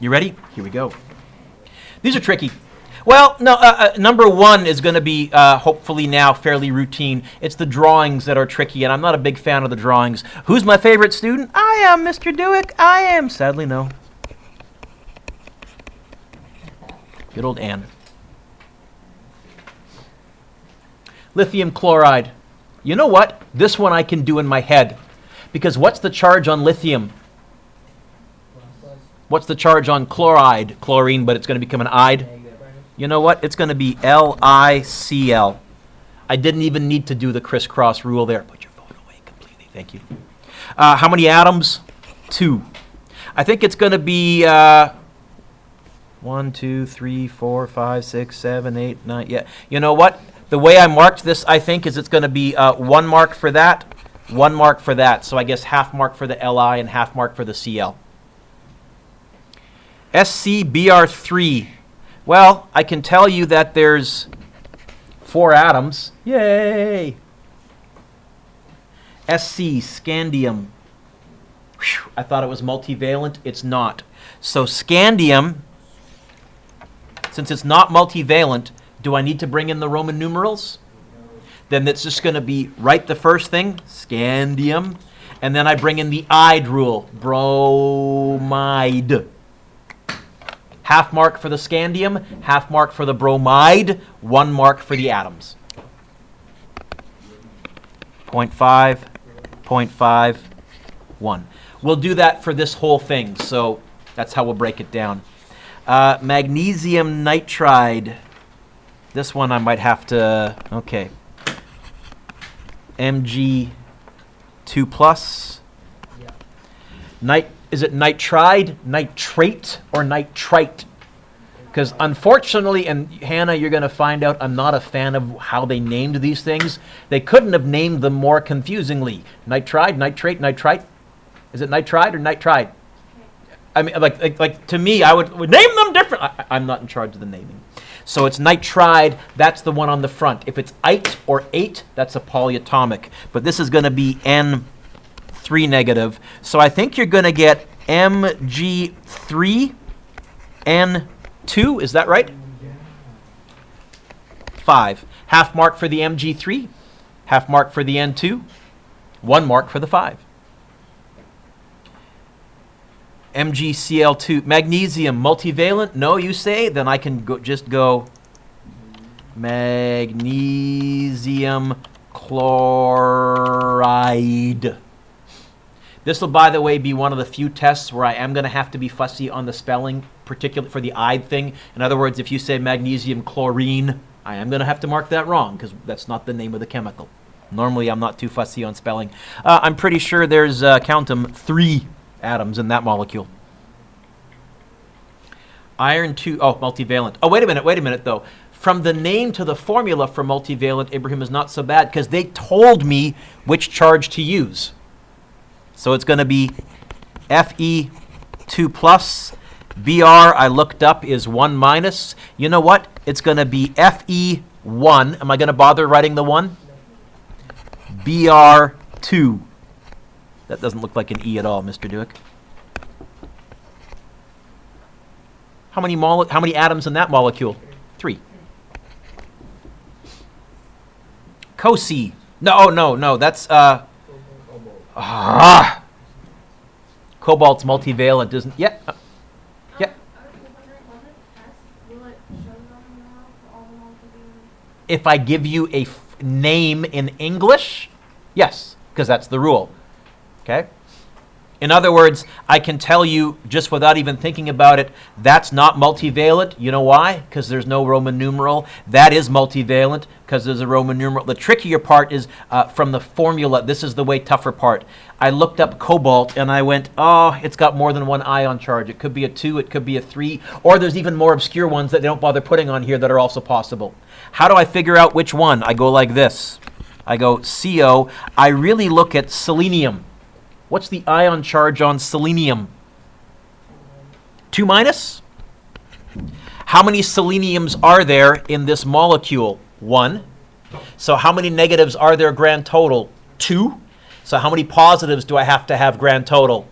You ready? Here we go. These are tricky. Well, no, number one is going to be hopefully now fairly routine. It's the drawings that are tricky, and I'm not a big fan of the drawings. Who's my favorite student? I am, Mr. Dewick. I am. Sadly, no. Good old Anne. Lithium chloride. You know what? This one I can do in my head. Because what's the charge on lithium? What's the charge on chloride? Chlorine, but it's going to become an ide. You know what? It's going to be LiCl. I didn't even need to do the crisscross rule there. Put your phone away completely. Thank you. How many atoms? 2. I think it's going to be 1, 2, 3, 4, 5, 6, 7, 8, 9. Yeah. You know what? The way I marked this, I think, is it's going to be 1 mark for that, 1 mark for that. So I guess half mark for the Li and half mark for the Cl. SCBr3. Well, I can tell you that there's 4 atoms. Yay! SC, scandium. Whew, I thought it was multivalent. It's not. So scandium, since it's not multivalent, do I need to bring in the Roman numerals? Then it's just going to be, write the first thing, scandium, and then I bring in the ide rule, bromide. Half mark for the scandium, half mark for the bromide, 1 mark for the atoms. 0.5, 0.5, 1. We'll do that for this whole thing, so that's how we'll break it down. Magnesium nitride. This one I might have to, okay. Mg2+. Is it nitride, nitrate, or nitrite? Because unfortunately, and Hannah, you're going to find out I'm not a fan of how they named these things. They couldn't have named them more confusingly. Nitride, nitrate, nitrite. Is it nitride or nitride? I mean, like to me, I would name them different. I'm not in charge of the naming. So it's nitride. That's the one on the front. If it's ite or 8, that's a polyatomic. But this is going to be N3 negative. So I think you're going to get Mg3 N2. Is that right? 5. Half mark for the Mg3. Half mark for the N2. 1 mark for the 5. MgCl2. Magnesium, multivalent? No, you say? Then I can just go magnesium chloride. This will, by the way, be one of the few tests where I am going to have to be fussy on the spelling, particularly for the ide thing. In other words, if you say magnesium chlorine, I am going to have to mark that wrong because that's not the name of the chemical. Normally, I'm not too fussy on spelling. I'm pretty sure there's, count them, 3 atoms in that molecule. Iron 2, oh, multivalent. Oh, wait a minute, though. From the name to the formula for multivalent, Ibrahim, is not so bad because they told me which charge to use. So it's going to be Fe2+. Br, I looked up, is 1-. You know what? It's going to be Fe1. Am I going to bother writing the 1? Br2. That doesn't look like an E at all, Mr. Dewick. How many atoms in that molecule? 3. CoC. No. That's cobalt's multivalent, isn't? Yeah. Yeah. If I give you a name in English, yes, because that's the rule. Okay? In other words, I can tell you, just without even thinking about it, that's not multivalent. You know why? Because there's no Roman numeral. That is multivalent because there's a Roman numeral. The trickier part is from the formula. This is the way tougher part. I looked up cobalt and I went, oh, it's got more than 1 ion charge. It could be a 2, it could be a 3, or there's even more obscure ones that they don't bother putting on here that are also possible. How do I figure out which one? I go like this. I go CO. I really look at selenium. What's the ion charge on selenium? 2-. How many seleniums are there in this molecule? 1. So how many negatives are there grand total? 2. So how many positives do I have to have grand total?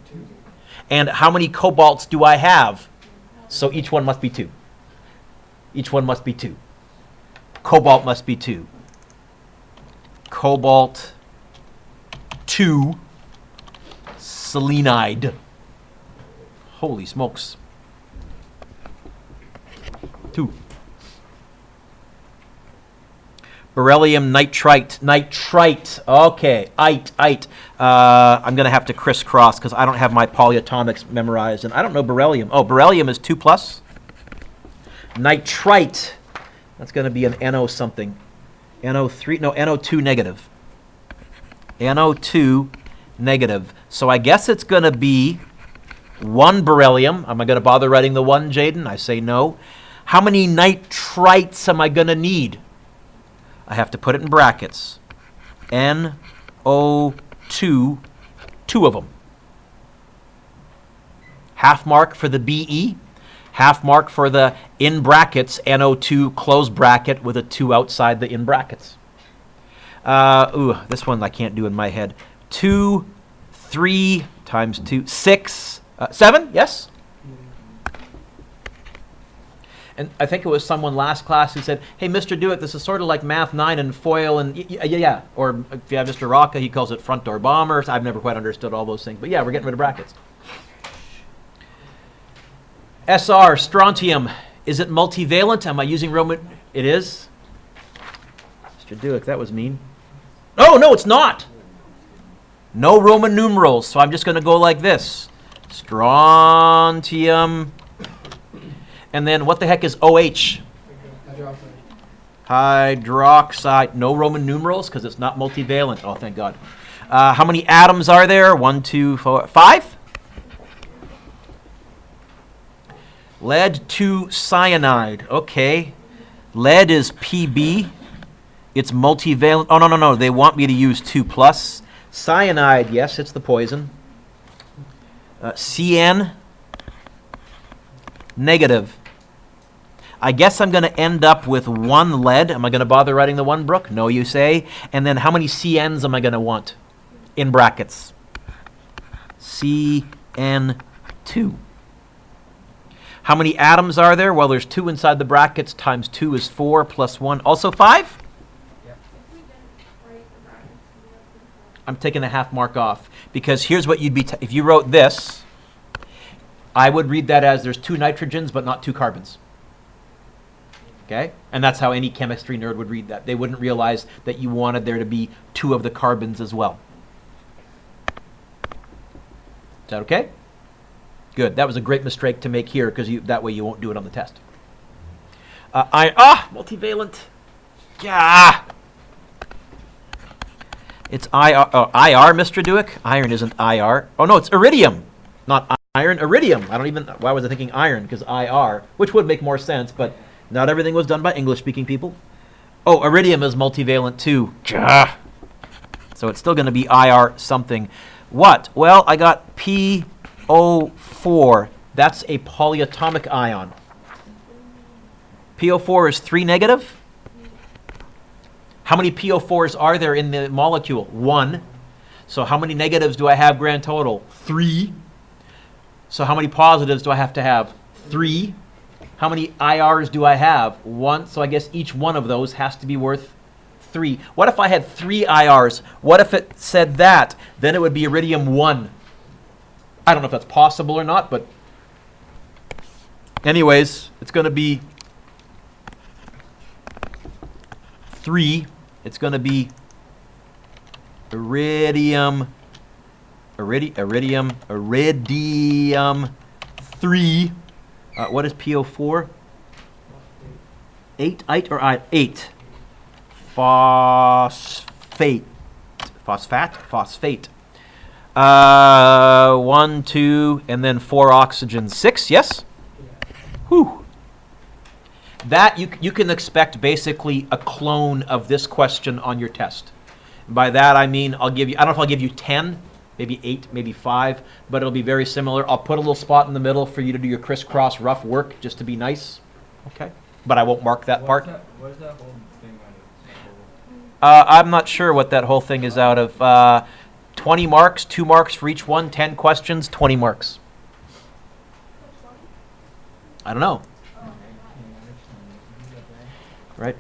And how many cobalts do I have? So each one must be 2. Each one must be 2. Cobalt must be 2. Cobalt 2 selenide. Holy smokes. 2. Beryllium nitrite. Nitrite. Okay. Ite. I'm going to have to crisscross because I don't have my polyatomics memorized. And I don't know beryllium. Oh, beryllium is 2 plus. Nitrite. That's going to be an NO something. NO3. No, NO2 negative. NO2 negative. So I guess it's going to be 1 beryllium. Am I going to bother writing the 1, Jaden? I say no. How many nitrites am I going to need? I have to put it in brackets. NO2, 2 of them. Half mark for the BE, half mark for the in brackets, NO2 close bracket with a 2 outside the in brackets. This one I can't do in my head. 2, 3 times 2, 6, 7, yes? And I think it was someone last class who said, hey, Mr. Dewitt, this is sort of like Math 9 and FOIL and yeah. Or if you have Mr. Rocca, he calls it front door bombers. I've never quite understood all those things. But yeah, we're getting rid of brackets. SR, strontium. Is it multivalent? Am I using Roman? It is? Mr. Dewitt, that was mean. Oh, no, it's not. No Roman numerals. So I'm just going to go like this. Strontium. And then what the heck is OH? Hydroxide. No Roman numerals because it's not multivalent. Oh, thank God. How many atoms are there? 1, 2, 4, 5? Lead 2 cyanide. Okay. Lead is Pb. It's multivalent. Oh, no. They want me to use 2 plus. Cyanide, yes, it's the poison. Cn negative. I guess I'm going to end up with 1 lead. Am I going to bother writing the 1, Brooke? No, you say. And then how many CNs am I going to want? In brackets. CN2. How many atoms are there? Well, there's 2 inside the brackets. Times 2 is 4 plus 1. Also 5? Yep. I'm taking a half mark off. Because here's what you'd be... if you wrote this, I would read that as there's 2 nitrogens but not 2 carbons. Okay? And that's how any chemistry nerd would read that. They wouldn't realize that you wanted there to be 2 of the carbons as well. Is that okay? Good. That was a great mistake to make here because that way you won't do it on the test. Multivalent. Yeah. It's IR. Oh, IR, Mr. Dewick? Iron isn't IR. Oh, no, it's iridium. Not iron. Iridium. Why was I thinking iron? Because IR, which would make more sense, but not everything was done by English-speaking people. Oh, iridium is multivalent too. So it's still going to be IR something. What? Well, I got PO4. That's a polyatomic ion. PO4 is 3 negative. How many PO4s are there in the molecule? 1. So how many negatives do I have grand total? 3. So how many positives do I have to have? 3. How many IRs do I have? 1. So I guess each one of those has to be worth 3. What if I had 3 IRs? What if it said that? Then it would be iridium 1. I don't know if that's possible or not, but anyways, it's going to be 3. It's going to be iridium 3. What is PO4? 8 or 8? Phosphate. 1, 2, and then 4 oxygen. 6, yes? Whew. That you can expect basically a clone of this question on your test. By that I mean I don't know if I'll give you 10, maybe 8, maybe 5, but it'll be very similar. I'll put a little spot in the middle for you to do your crisscross rough work just to be nice. Okay? But I won't mark that part. What is that whole thing I'm not sure what that whole thing is out of. 20 marks, 2 marks for each one, 10 questions, 20 marks. I don't know. Right?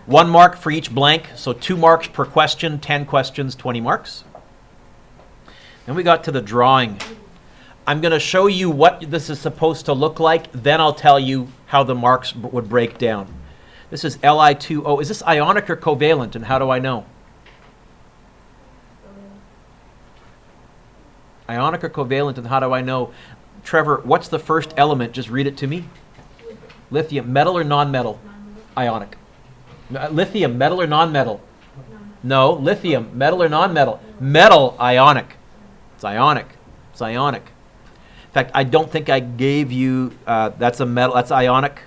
1 mark for each blank, so 2 marks per question, 10 questions, 20 marks. Then we got to the drawing. I'm going to show you what this is supposed to look like, then I'll tell you how the marks would break down. This is Li2O. Is this ionic or covalent, and how do I know? Ionic or covalent, and how do I know? Trevor, what's the first element? Just read it to me. Lithium. Metal or non-metal? Ionic. Lithium, metal or non-metal? No. Lithium, metal or non-metal? Metal, ionic. It's ionic. It's ionic. In fact, I don't think I gave you, that's a metal, that's ionic.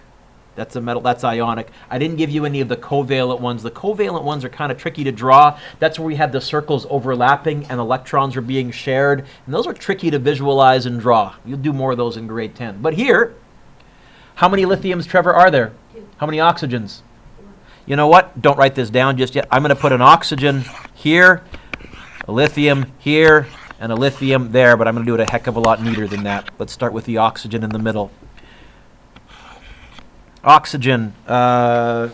That's a metal, that's ionic. I didn't give you any of the covalent ones. The covalent ones are kind of tricky to draw. That's where we had the circles overlapping and electrons were being shared. And those are tricky to visualize and draw. You'll do more of those in grade 10. But here, how many lithiums, Trevor, are there? 2. How many oxygens? You know what? Don't write this down just yet. I'm going to put an oxygen here, a lithium here, and a lithium there, but I'm going to do it a heck of a lot neater than that. Let's start with the oxygen in the middle. Oxygen, 8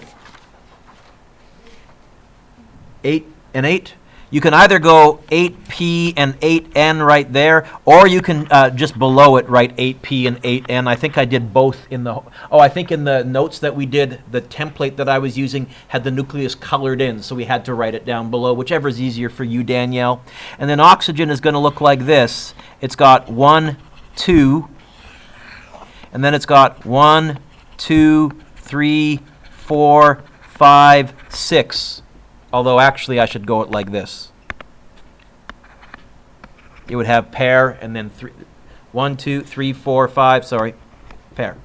and 8. You can either go 8p and 8n right there, or you can just below it write 8p and 8n. I think I did both in the, I think in the notes that we did, the template that I was using had the nucleus colored in, so we had to write it down below, whichever is easier for you, Danielle. And then oxygen is going to look like this. It's got 1, 2, and then it's got 1, 2, 3, 4, 5, 6. Although actually I should go it like this. It would have pair and then 1, 2, 3, 4, 5, sorry, pair.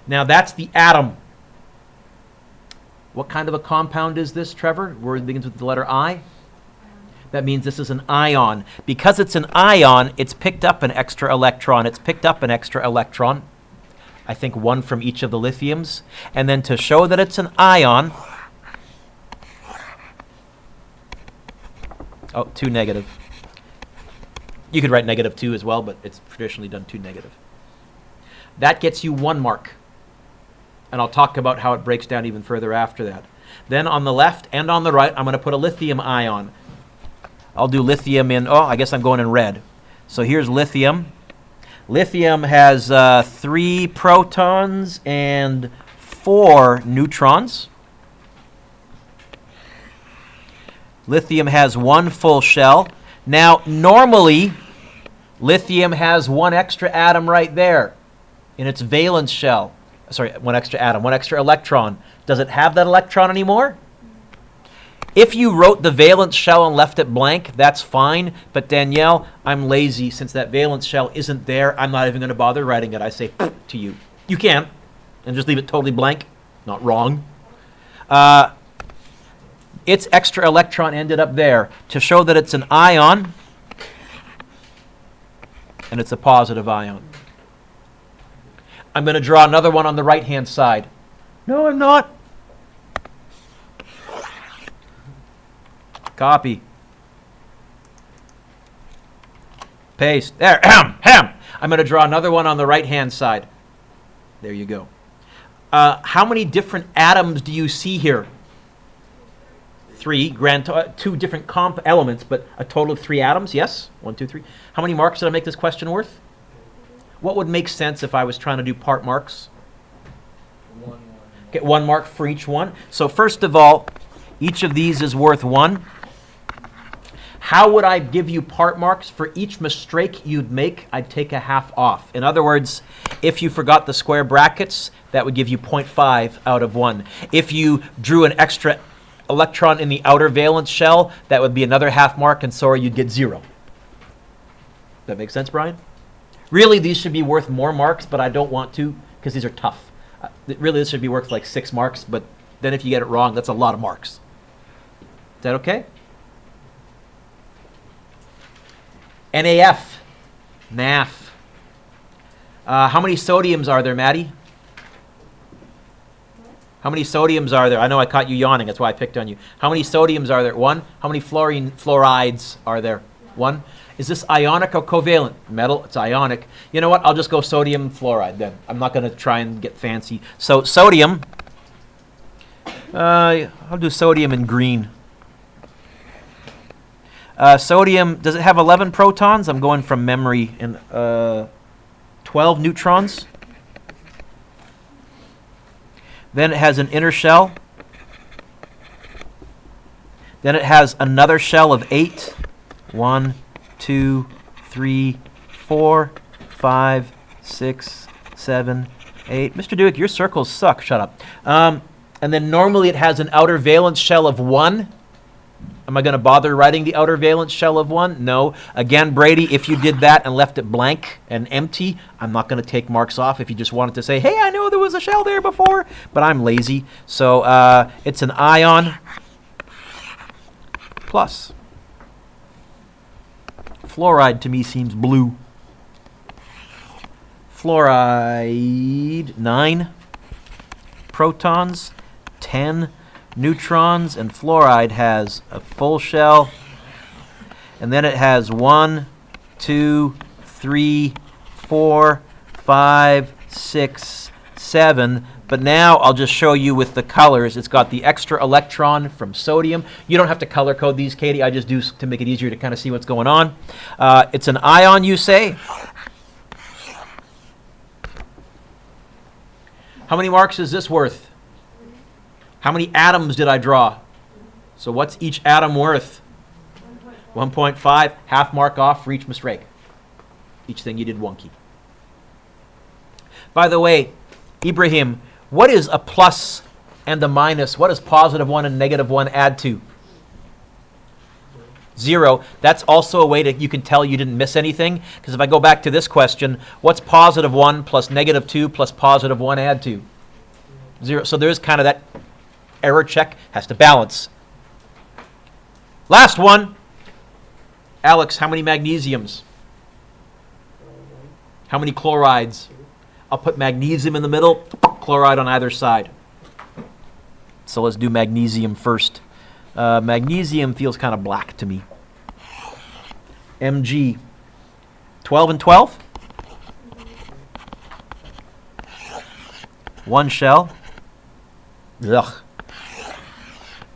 Now that's the atom. What kind of a compound is this, Trevor? Word begins with the letter I. That means this is an ion. Because it's an ion, it's picked up an extra electron. It's picked up an extra electron. I think 1 from each of the lithiums. And then to show that it's an ion, 2 negative. You could write -2 as well, but it's traditionally done 2 negative. That gets you 1 mark. And I'll talk about how it breaks down even further after that. Then on the left and on the right, I'm going to put a lithium ion. I'll do lithium in, I guess I'm going in red. So here's lithium. Lithium has 3 protons and 4 neutrons. Lithium has 1 full shell. Now, normally, lithium has 1 extra atom right there in its valence shell. Sorry, 1 extra atom, 1 extra electron. Does it have that electron anymore? If you wrote the valence shell and left it blank, that's fine. But Danielle, I'm lazy. Since that valence shell isn't there, I'm not even going to bother writing it. I say to you. You can. And just leave it totally blank. Not wrong. Its extra electron ended up there to show that it's an ion, and it's a positive ion. I'm going to draw another one on the right-hand side. No, I'm not. Copy. Paste. There. I'm going to draw another one on the right-hand side. There you go. How many different atoms do you see here? 3, 2 different elements, but a total of 3 atoms, yes? 1, 2, 3. How many marks did I make this question worth? What would make sense if I was trying to do part marks? 1. Get 1 mark for each one. So first of all, each of these is worth 1. How would I give you part marks? For each mistake you'd make, I'd take a half off. In other words, if you forgot the square brackets, that would give you 0.5 out of 1. If you drew an extra electron in the outer valence shell, that would be another half mark, and sorry, you'd get 0. That make sense, Brian? Really, these should be worth more marks, but I don't want to because these are tough. Really, this should be worth like 6 marks, but then if you get it wrong, that's a lot of marks. Is that okay? NAF. NAF. How many sodiums are there, Maddie? How many sodiums are there? I know I caught you yawning. That's why I picked on you. How many sodiums are there? 1. How many fluorides are there? 1. Is this ionic or covalent? Metal, it's ionic. You know what? I'll just go sodium fluoride then. I'm not going to try and get fancy. So sodium, I'll do sodium in green. Sodium, does it have 11 protons? I'm going from memory. And 12 neutrons. Then it has an inner shell. Then it has another shell of 8. 1, 2, 3, 4, 5, 6, 7, 8. Mr. Dewick, your circles suck. Shut up. And then normally it has an outer valence shell of 1. Am I going to bother writing the outer valence shell of 1? No. Again, Brady, if you did that and left it blank and empty, I'm not going to take marks off if you just wanted to say, hey, I know there was a shell there before, but I'm lazy. So it's an ion plus. Fluoride to me seems blue. Fluoride, 9 protons, 10 neutrons, and fluoride has a full shell. And then it has 1, 2, 3, 4, 5, 6, 7. But now I'll just show you with the colors. It's got the extra electron from sodium. You don't have to color code these, Katie. I just do to make it easier to kind of see what's going on. It's an ion, you say? How many marks is this worth? How many atoms did I draw? So what's each atom worth? 1.5. Half mark off for each mistake. Each thing you did wonky. By the way, Ibrahim, what is a plus and a minus? What does positive 1 and negative 1 add to? 0. That's also a way that you can tell you didn't miss anything. Because if I go back to this question, what's positive 1 plus negative 2 plus positive 1 add to? 0. So there's kind of that error check. Has to balance. Last one. Alex, how many magnesiums? How many chlorides? I'll put magnesium in the middle, chloride on either side. So let's do magnesium first. Magnesium feels kind of black to me. Mg. 12 and 12? 1 shell. Ugh.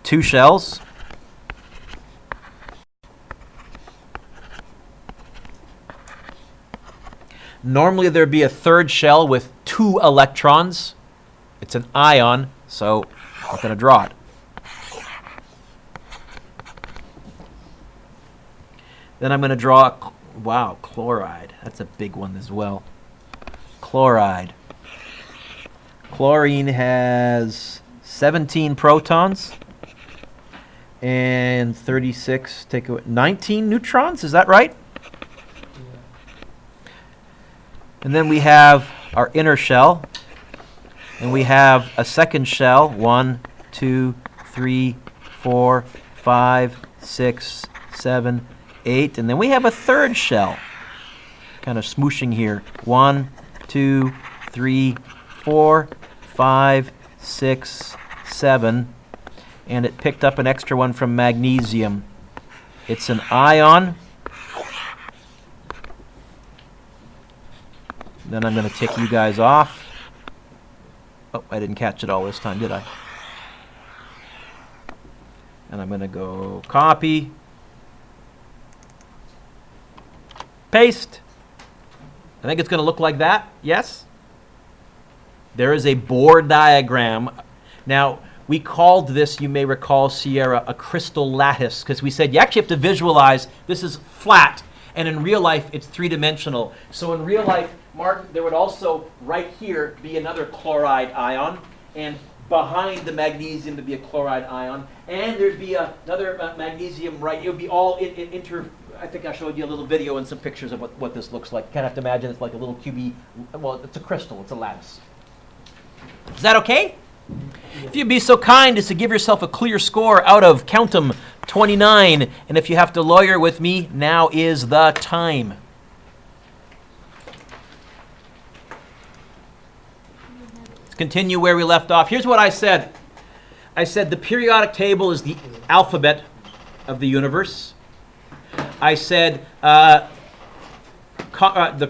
2 shells. Normally there'd be a third shell with 2 electrons. It's an ion, so I'm not going to draw it. Then I'm going to draw, wow, chloride. That's a big one as well. Chloride. Chlorine has 17 protons and 36, take away, 19 neutrons, is that right? And then we have our inner shell, and we have a second shell, 1, 2, 3, 4, 5, 6, 7, 8, and then we have a third shell, kind of smooshing here, 1, 2, 3, 4, 5, 6, 7, and it picked up an extra one from magnesium. It's an ion. Then I'm going to tick you guys off. Oh, I didn't catch it all this time, did I? And I'm going to go copy. Paste. I think it's going to look like that. Yes? There is a Bohr diagram. Now, we called this, you may recall, Sierra, a crystal lattice, because we said you actually have to visualize this is flat, and in real life, it's three-dimensional. So in real life, Mark, there would also, right here, be another chloride ion, and behind the magnesium would be a chloride ion, and there'd be another magnesium right. It would be all I think I showed you a little video and some pictures of what this looks like. You kind of have to imagine it's like a little cubey, well, it's a crystal, it's a lattice. Is that okay? If you'd be so kind as to give yourself a clear score out of, count 'em, 29, and if you have to lawyer with me, now is the time. Let's continue where we left off. Here's what I said. I said the periodic table is the alphabet of the universe. I said the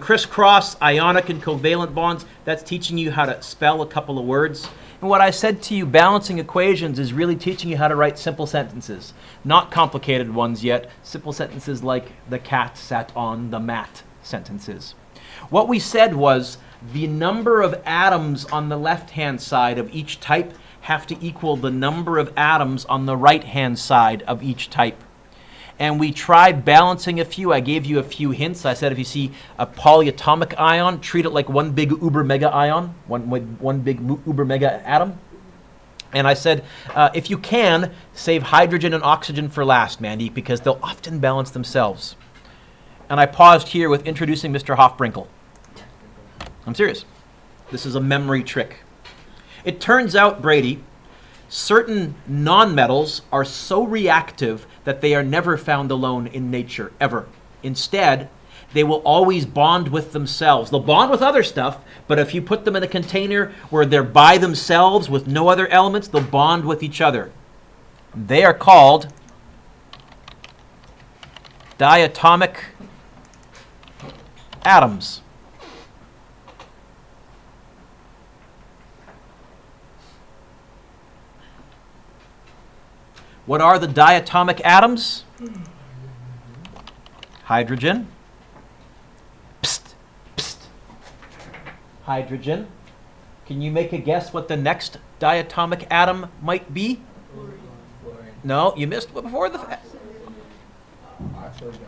crisscross, ionic, and covalent bonds, that's teaching you how to spell a couple of words. And what I said to you, balancing equations, is really teaching you how to write simple sentences. Not complicated ones yet. Simple sentences like the cat sat on the mat sentences. What we said was the number of atoms on the left-hand side of each type have to equal the number of atoms on the right-hand side of each type. And we tried balancing a few. I gave you a few hints. I said if you see a polyatomic ion, treat it like one big uber mega ion, one big uber mega atom. And I said, if you can, save hydrogen and oxygen for last, Mandy, because they'll often balance themselves. And I paused here with introducing Mr. Hofbrinkel. I'm serious. This is a memory trick. It turns out, Brady, certain nonmetals are so reactive that they are never found alone in nature, ever. Instead, they will always bond with themselves. They'll bond with other stuff, but if you put them in a container where they're by themselves with no other elements, they'll bond with each other. They are called diatomic atoms. What are the diatomic atoms? Hydrogen. Psst, psst. Hydrogen. Can you make a guess what the next diatomic atom might be? Fluorine. No, you missed before the... Oxygen.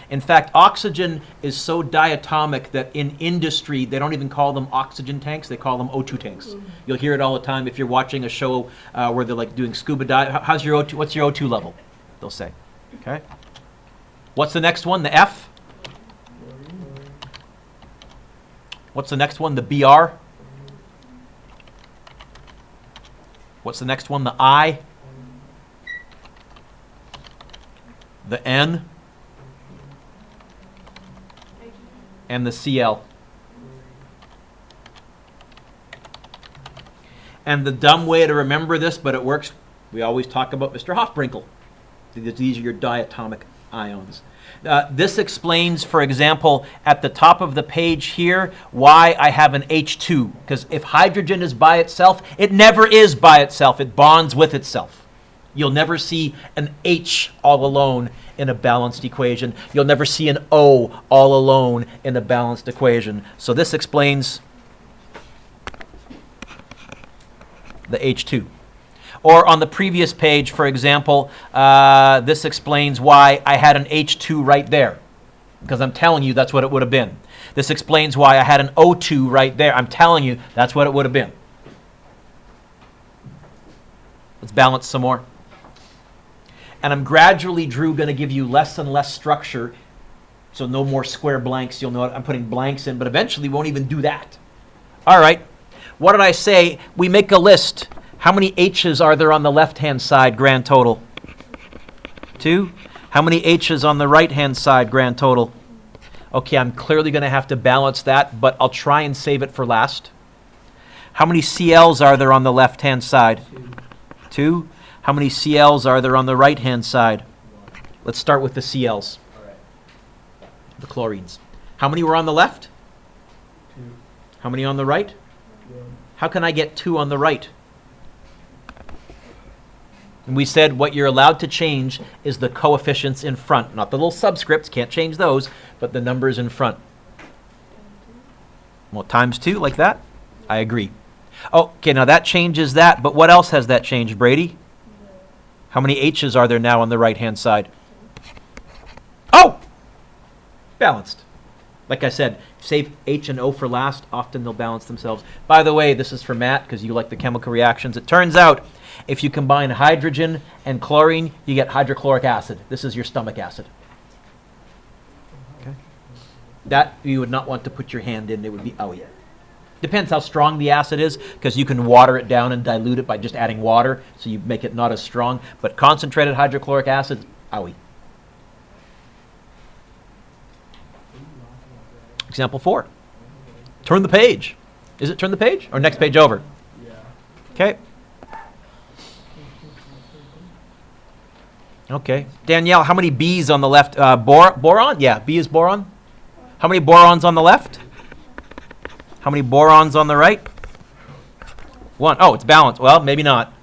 In fact, oxygen is so diatomic that in industry, they don't even call them oxygen tanks, they call them O2 tanks. You'll hear it all the time if you're watching a show where they're like doing scuba dive. How's your O2, what's your O2 level? They'll say, okay? What's the next one, the F? What's the next one, the BR? What's the next one, the I? The N? And the Cl. And the dumb way to remember this, but it works, we always talk about Mr. Hofbrinkel. These are your diatomic ions. This explains, for example, at the top of the page here, why I have an H2. Because if hydrogen is by itself, it never is by itself. It bonds with itself. You'll never see an H all alone in a balanced equation. You'll never see an O all alone in a balanced equation. So this explains the H2. Or on the previous page, for example, this explains why I had an H2 right there. Because I'm telling you that's what it would have been. This explains why I had an O2 right there. I'm telling you that's what it would have been. Let's balance some more. And I'm gradually, Drew, going to give you less and less structure. So no more square blanks. You'll know I'm putting blanks in, but eventually we won't even do that. All right. What did I say? We make a list. How many H's are there on the left-hand side, grand total? 2. How many H's on the right-hand side, grand total? Okay, I'm clearly going to have to balance that, but I'll try and save it for last. How many Cl's are there on the left-hand side? 2. How many Cl's are there on the right-hand side? Let's start with the Cl's. All right. The chlorines. How many were on the left? 2. How many on the right? 1. How can I get 2 on the right? And we said what you're allowed to change is the coefficients in front, not the little subscripts, can't change those, but the numbers in front. Well, times 2, like that? I agree. Oh, okay, now that changes that, but what else has that changed, Brady? How many H's are there now on the right-hand side? Oh! Balanced. Like I said, save H and O for last. Often they'll balance themselves. By the way, this is for Matt because you like the chemical reactions. It turns out if you combine hydrogen and chlorine, you get hydrochloric acid. This is your stomach acid. Okay. That you would not want to put your hand in. It would be owie. Depends how strong the acid is, because you can water it down and dilute it by just adding water, so you make it not as strong. But concentrated hydrochloric acid, owie. Example 4. Turn the page. Is it turn the page or next page over? Yeah. Okay. Okay. Danielle, how many B's on the left? Boron? Yeah, B is boron. How many borons on the left? How many borons on the right? 1. Oh, it's balanced. Well, maybe not.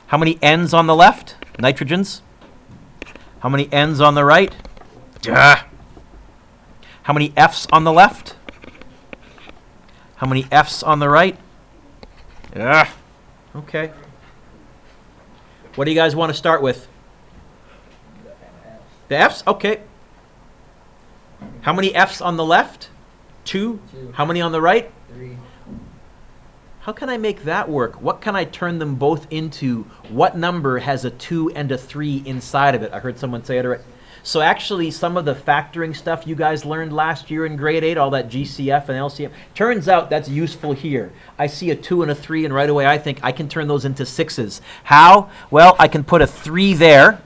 How many N's on the left? Nitrogens. How many N's on the right? Duh. How many F's on the left? How many F's on the right? Yeah. Okay. What do you guys want to start with? The F's? Okay. How many F's on the left? 2. 2. How many on the right? 3. How can I make that work? What can I turn them both into? What number has a 2 and a 3 inside of it? I heard someone say it already. So actually, some of the factoring stuff you guys learned last year in grade 8, all that GCF and LCM, turns out that's useful here. I see a 2 and a 3, and right away I think I can turn those into 6s. How? Well, I can put a 3 there,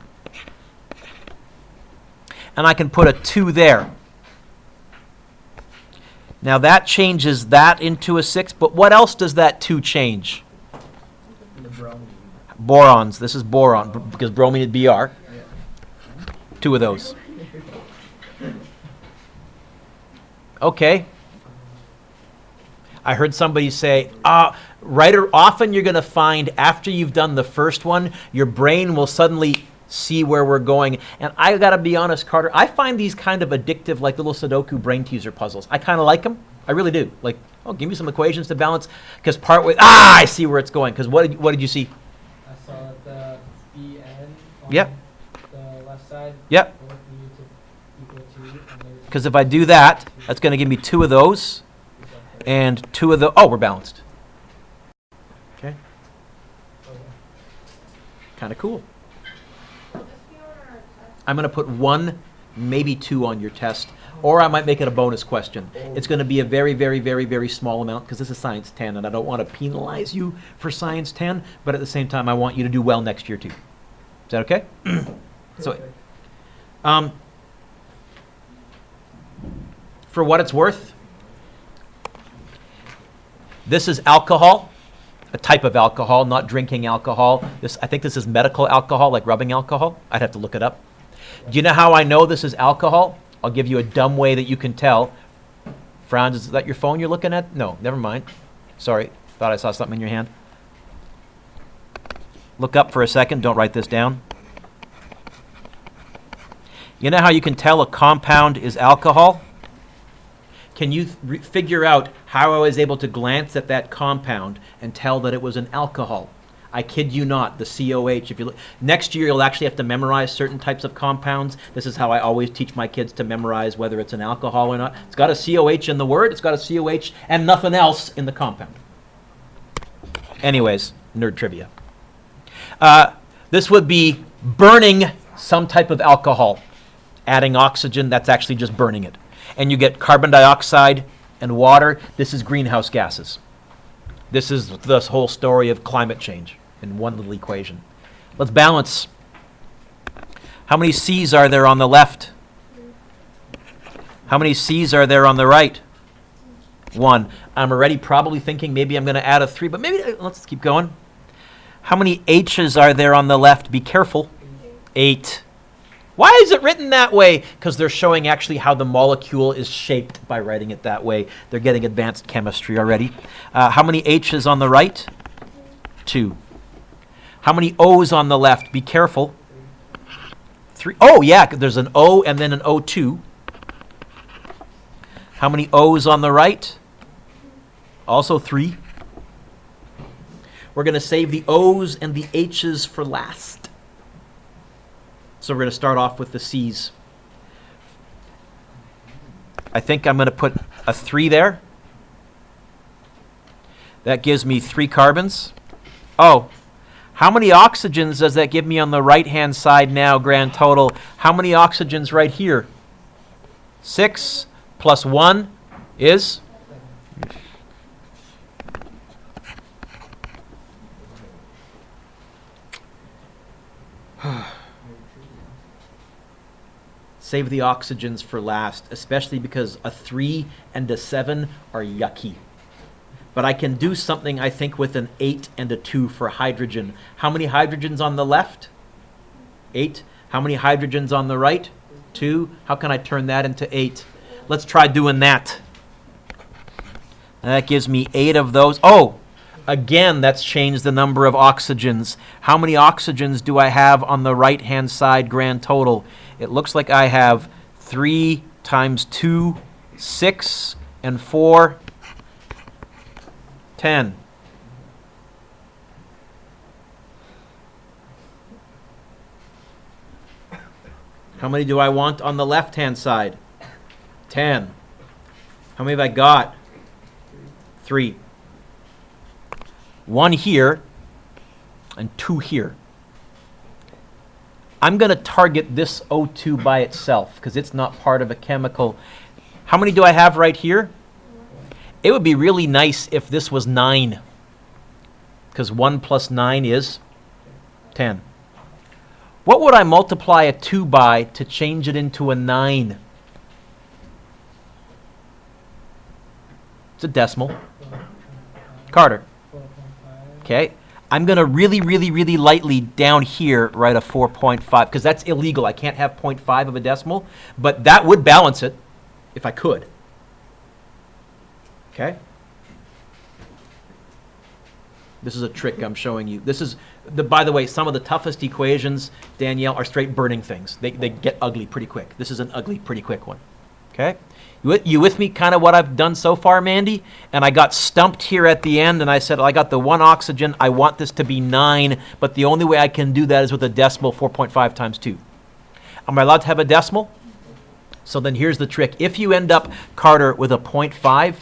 and I can put a 2 there. Now that changes that into a 6, but what else does that 2 change? The bromine. Borons. This is boron, because bromine is Br. Yeah. 2 of those. Okay. I heard somebody say, often you're going to find after you've done the first one, your brain will suddenly see where we're going. And I got to be honest, Carter, I find these kind of addictive, like little Sudoku brain teaser puzzles. I kind of like them. I really do. Like, oh, give me some equations to balance. Because partway, I see where it's going. Because what did you see? I saw the BN on Yep. the left side. Yep. Both need to equal 2. Because if I do that, that's going to give me 2 of those and 2 of the. Oh, we're balanced. Okay. Kind of cool. I'm going to put 1, maybe 2 on your test, or I might make it a bonus question. It's going to be a very, very, very, very small amount because this is Science 10, and I don't want to penalize you for Science 10, but at the same time, I want you to do well next year too. Is that okay? So, for what it's worth, this is alcohol, a type of alcohol, not drinking alcohol. I think this is medical alcohol, like rubbing alcohol. I'd have to look it up. Do you know how I know this is alcohol? I'll give you a dumb way that you can tell. Franz, is that your phone you're looking at? No, never mind. Sorry, thought I saw something in your hand. Look up for a second. Don't write this down. You know how you can tell a compound is alcohol? Can you figure out how I was able to glance at that compound and tell that it was an alcohol? I kid you not, the COH. If you look, next year you'll actually have to memorize certain types of compounds. This is how I always teach my kids to memorize whether it's an alcohol or not. It's got a COH in the word, it's got a COH and nothing else in the compound. Anyways, nerd trivia. This would be burning some type of alcohol. Adding oxygen, that's actually just burning it. And you get carbon dioxide and water. This is greenhouse gases. This is the whole story of climate change in one little equation. Let's balance. How many C's are there on the left? How many C's are there on the right? 1. I'm already probably thinking maybe I'm going to add a 3, but maybe let's keep going. How many H's are there on the left? Be careful. 8. Why is it written that way? Because they're showing actually how the molecule is shaped by writing it that way. They're getting advanced chemistry already. How many H's on the right? 2. How many O's on the left? Be careful. 3. Oh, yeah, there's an O and then an O2. How many O's on the right? Also 3. We're going to save the O's and the H's for last. So we're going to start off with the C's. I think I'm going to put a 3 there. That gives me 3 carbons. Oh, how many oxygens does that give me on the right-hand side now, grand total? How many oxygens right here? 6 plus 1 is? Save the oxygens for last, especially because a 3 and a 7 are yucky. But I can do something, I think, with an 8 and a 2 for hydrogen. How many hydrogens on the left? 8. How many hydrogens on the right? 2. How can I turn that into 8? Let's try doing that. That gives me 8 of those. Oh, again, that's changed the number of oxygens. How many oxygens do I have on the right-hand side grand total? It looks like I have 3 times 2, 6, and 4, 10. How many do I want on the left-hand side? 10. How many have I got? 3. 1 here and 2 here. I'm going to target this O2 by itself because it's not part of a chemical. How many do I have right here? It would be really nice if this was 9 because 1 plus 9 is 10. What would I multiply a 2 by to change it into a 9? It's a decimal. Carter. 4.5. Okay. I'm going to really, really, really lightly down here write a 4.5 because that's illegal. I can't have 0.5 of a decimal, but that would balance it if I could. Okay. This is a trick I'm showing you. This is, by the way, some of the toughest equations, Danielle, are straight burning things. They get ugly pretty quick. This is an ugly, pretty quick one. Okay? You with me kind of what I've done so far, Mandy? And I got stumped here at the end, and I said, I got the 1 oxygen. I want this to be 9, but the only way I can do that is with a decimal, 4.5 times 2. Am I allowed to have a decimal? So then here's the trick. If you end up, Carter, with a 0.5,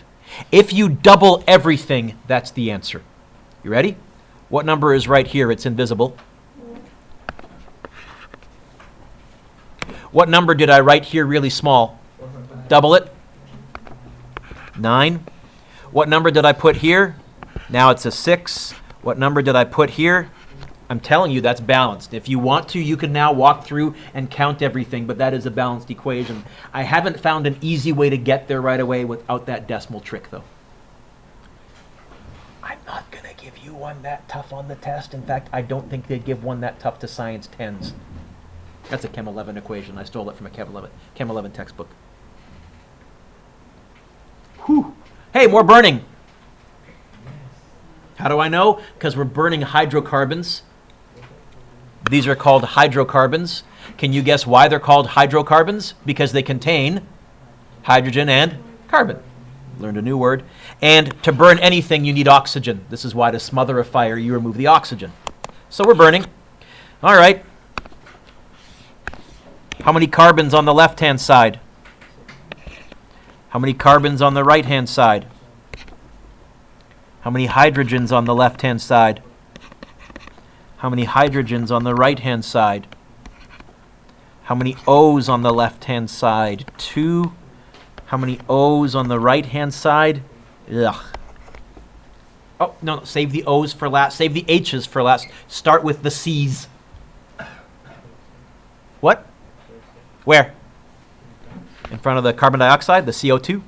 if you double everything, that's the answer. You ready? What number is right here? It's invisible. What number did I write here really small? Double it. 9. What number did I put here? Now it's a 6. What number did I put here? I'm telling you, that's balanced. If you want to, you can now walk through and count everything, but that is a balanced equation. I haven't found an easy way to get there right away without that decimal trick, though. I'm not going to give you one that tough on the test. In fact, I don't think they'd give one that tough to Science 10s. That's a Chem 11 equation. I stole it from a Chem 11 textbook. Whew. Hey, more burning. How do I know? Because we're burning hydrocarbons. These are called hydrocarbons. Can you guess why they're called hydrocarbons? Because they contain hydrogen and carbon. Learned a new word. And to burn anything, you need oxygen. This is why to smother a fire, you remove the oxygen. So we're burning. All right. How many carbons on the left-hand side? How many carbons on the right-hand side? How many hydrogens on the left-hand side? How many hydrogens on the right-hand side? How many O's on the left-hand side? 2. How many O's on the right-hand side? Ugh. Oh, no, save the O's for last. Save the H's for last. Start with the C's. What? Where? In front of the carbon dioxide, the CO2.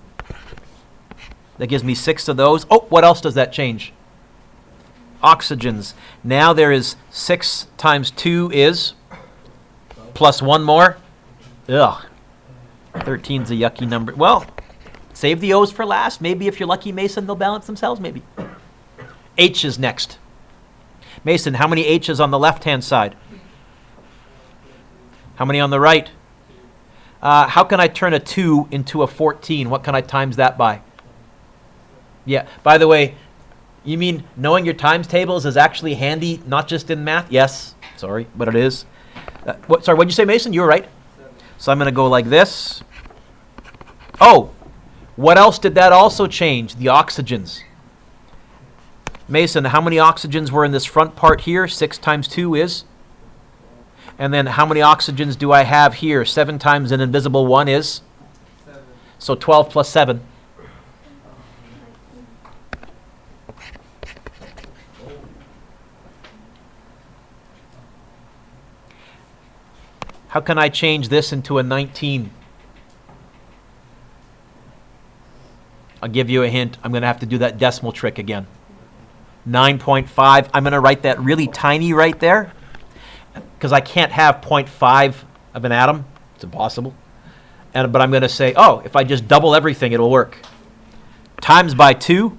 That gives me 6 of those. Oh, what else does that change? Oxygens. Now there is 6 times 2 is plus 1 more. Ugh. 13's a yucky number. Well, save the O's for last. Maybe if you're lucky, Mason, they'll balance themselves, maybe. H is next. Mason, how many H's on the left-hand side? How many on the right? How can I turn a 2 into a 14? What can I times that by? Yeah, by the way, you mean knowing your times tables is actually handy, not just in math? Yes, sorry, but it is. Sorry, what'd you say, Mason? You were right. So I'm going to go like this. Oh, what else did that also change? The oxygens. Mason, how many oxygens were in this front part here? 6 times 2 is? And then how many oxygens do I have here? 7 times an invisible 1 is? 7. So 12 plus 7. How can I change this into a 19? I'll give you a hint. I'm going to have to do that decimal trick again. 9.5. I'm going to write that really tiny right there. because I can't have 0.5 of an atom. It's impossible. But I'm going to say, oh, if I just double everything, it'll work. Times by 2,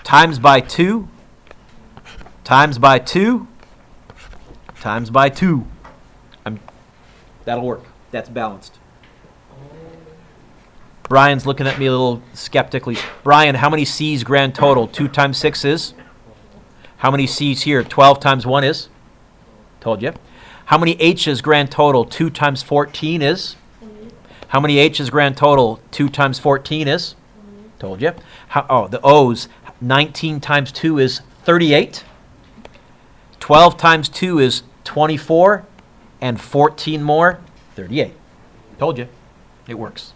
times by 2, times by 2, times by 2. That'll work. That's balanced. Brian's looking at me a little skeptically. Brian, how many C's grand total? 2 times 6 is? How many C's here? 12 times 1 is? Told you. How many H's grand total? 2 times 14 is? How many H's grand total? 2 times 14 is? Told you. The O's. 19 times 2 is 38. 12 times 2 is 24. And 14 more, 38. Told you. It works.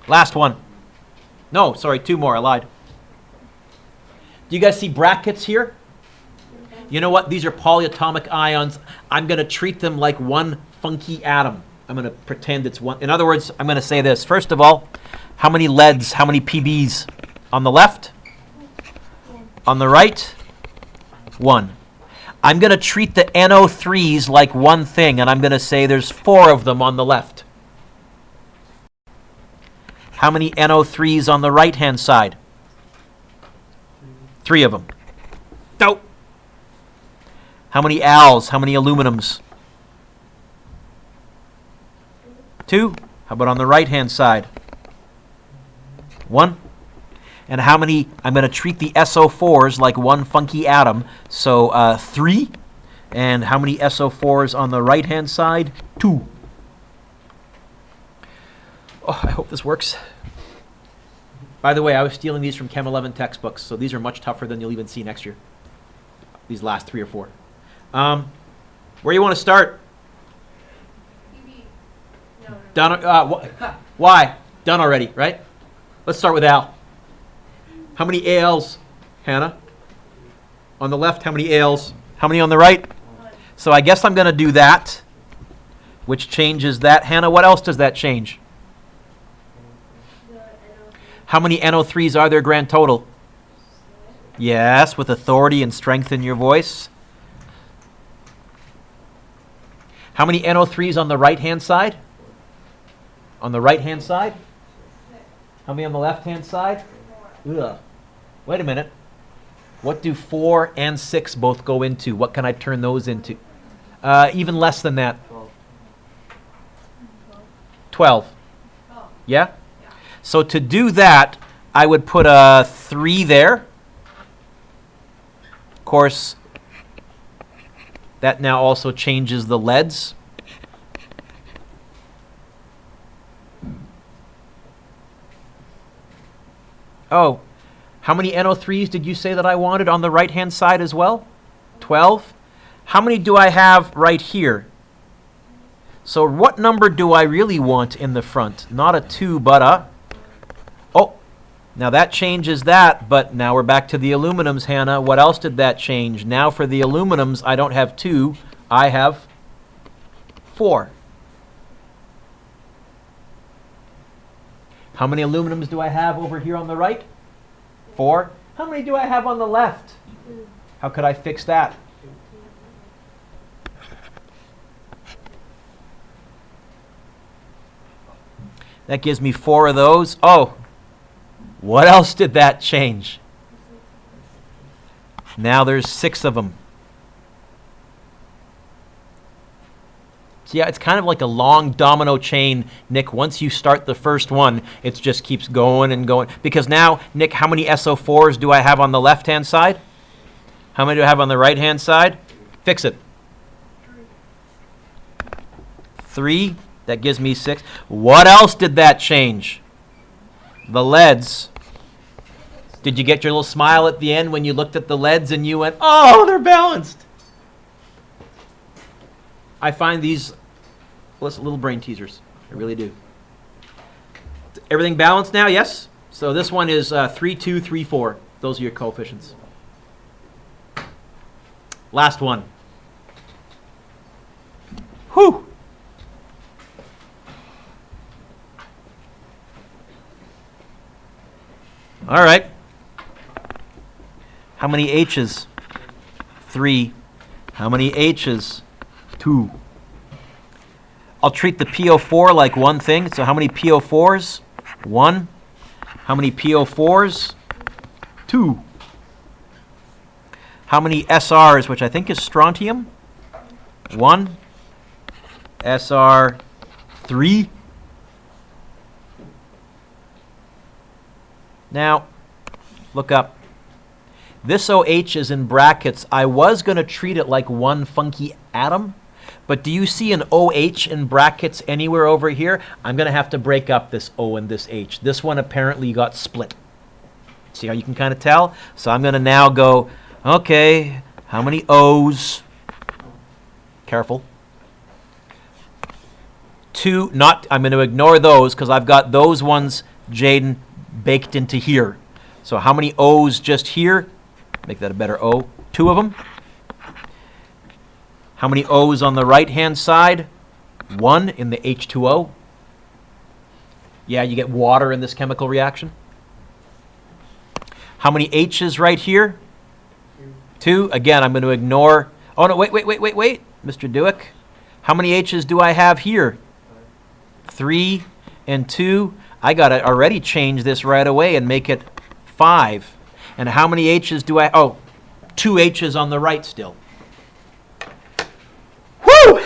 Last one. No, sorry, 2 more. I lied. Do you guys see brackets here? You know what? These are polyatomic ions. I'm going to treat them like one funky atom. I'm going to pretend it's one. In other words, I'm going to say this. First of all, how many leads, how many PBs? On the left? On the right? 1. I'm going to treat the NO3s like one thing, and I'm going to say there's 4 of them on the left. How many NO3s on the right-hand side? 3 of them. Nope. How many Als? How many aluminums? 2. How about on the right-hand side? 1. And how many, I'm going to treat the SO4s like one funky atom, so 3. And how many SO4s on the right-hand side? 2. Oh, I hope this works. By the way, I was stealing these from Chem 11 textbooks, so these are much tougher than you'll even see next year. These last 3 or 4. Where you want to start? No. Done. Why? Done already, right? Let's start with Al. How many ALs, Hannah? On the left, how many ALs? How many on the right? 1. So I guess I'm going to do that, which changes that. Hannah, what else does that change? The NO3. How many NO3s are there grand total? Yes, with authority and strength in your voice. How many NO3s on the right-hand side? On the right-hand side? How many on the left-hand side? 4. Ugh. Wait a minute. What do 4 and 6 both go into? What can I turn those into? Even less than that. 12. Oh. Yeah? Yeah. So to do that, I would put a 3 there. Of course, that now also changes the leads. Oh, how many NO3s did you say that I wanted on the right-hand side as well? 12. How many do I have right here? So what number do I really want in the front? Not a 2, but a... Oh, now that changes that, but now we're back to the aluminums, Hannah. What else did that change? Now for the aluminums, I don't have 2, I have 4. How many aluminums do I have over here on the right? 4. How many do I have on the left? 2. How could I fix that? That gives me 4 of those. Oh, what else did that change? Now there's 6 of them. So yeah, it's kind of like a long domino chain, Nick. Once you start the first one, it just keeps going and going. Because now, Nick, how many SO4s do I have on the left-hand side? How many do I have on the right-hand side? Fix it. 3. That gives me 6. What else did that change? The leads. Did you get your little smile at the end when you looked at the leads and you went, oh, they're balanced? I find these little brain teasers. I really do. Everything balanced now? Yes? So this one is 3, 2, 3, 4. Those are your coefficients. Last one. Whew. All right. How many H's? 3. How many H's? 2. I'll treat the PO4 like one thing. So how many PO4s? 1. How many PO4s? 2. How many SRs, which I think is strontium? 1. SR 3. Now, look up. This OH is in brackets. I was going to treat it like one funky atom, but do you see an OH in brackets anywhere over here? I'm going to have to break up this O and this H. This one apparently got split. See how you can kind of tell? So I'm going to now go, okay, how many O's? Careful. 2, I'm going to ignore those because I've got those ones, Jaden, baked into here. So how many O's just here? Make that a better O. 2 of them. How many O's on the right-hand side? 1 in the H2O. Yeah, you get water in this chemical reaction. How many H's right here? 2. Again, I'm going to ignore. Oh, no, wait, Mr. Dewick. How many H's do I have here? 3 and 2. I got to already change this right away and make it 5. And how many H's do I... Oh, 2 H's on the right still. Woo!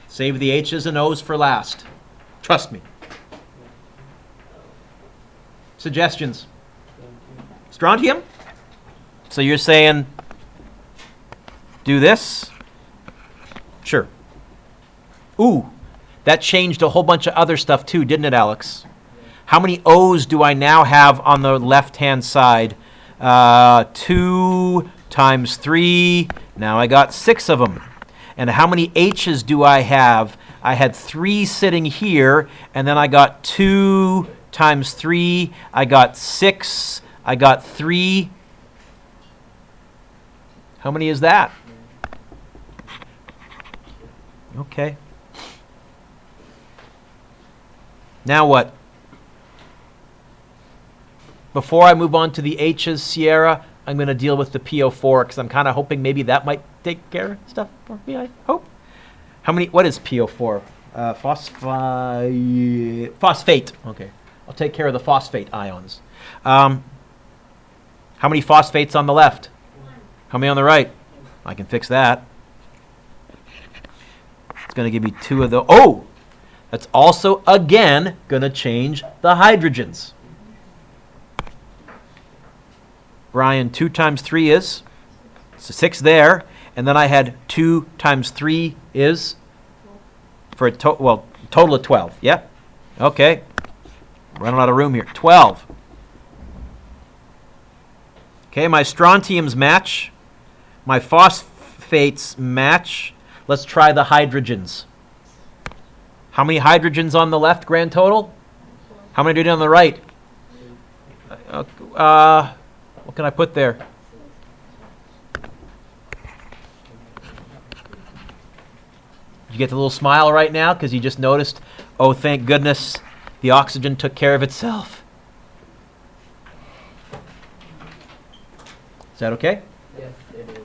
Save the H's and O's for last. Trust me. Suggestions? Strontium? So you're saying do this? Sure. Ooh, that changed a whole bunch of other stuff too, didn't it, Alex? How many O's do I now have on the left-hand side? 2 times 3. Now I got 6 of them. And how many H's do I have? I had 3 sitting here, and then I got 2 times 3. I got 6. I got 3. How many is that? Okay. Now what? Before I move on to the H's, Sierra, I'm going to deal with the PO4 because I'm kind of hoping maybe that might take care of stuff for me, I hope. What is PO4? Phosphate. Okay. I'll take care of the phosphate ions. How many phosphates on the left? 1. How many on the right? I can fix that. It's going to give me 2 of the... Oh! That's also, again, going to change the hydrogens. Brian, 2 times 3 is? So 6 there. And then I had 2 times 3 is? For a total of 12. Yeah? Okay. Running out of room here. 12. Okay, my strontiums match. My phosphates match. Let's try the hydrogens. How many hydrogens on the left, grand total? How many do you on the right? What can I put there? Did you get the little smile right now because you just noticed, oh, thank goodness, the oxygen took care of itself? Is that okay? Yes, it is.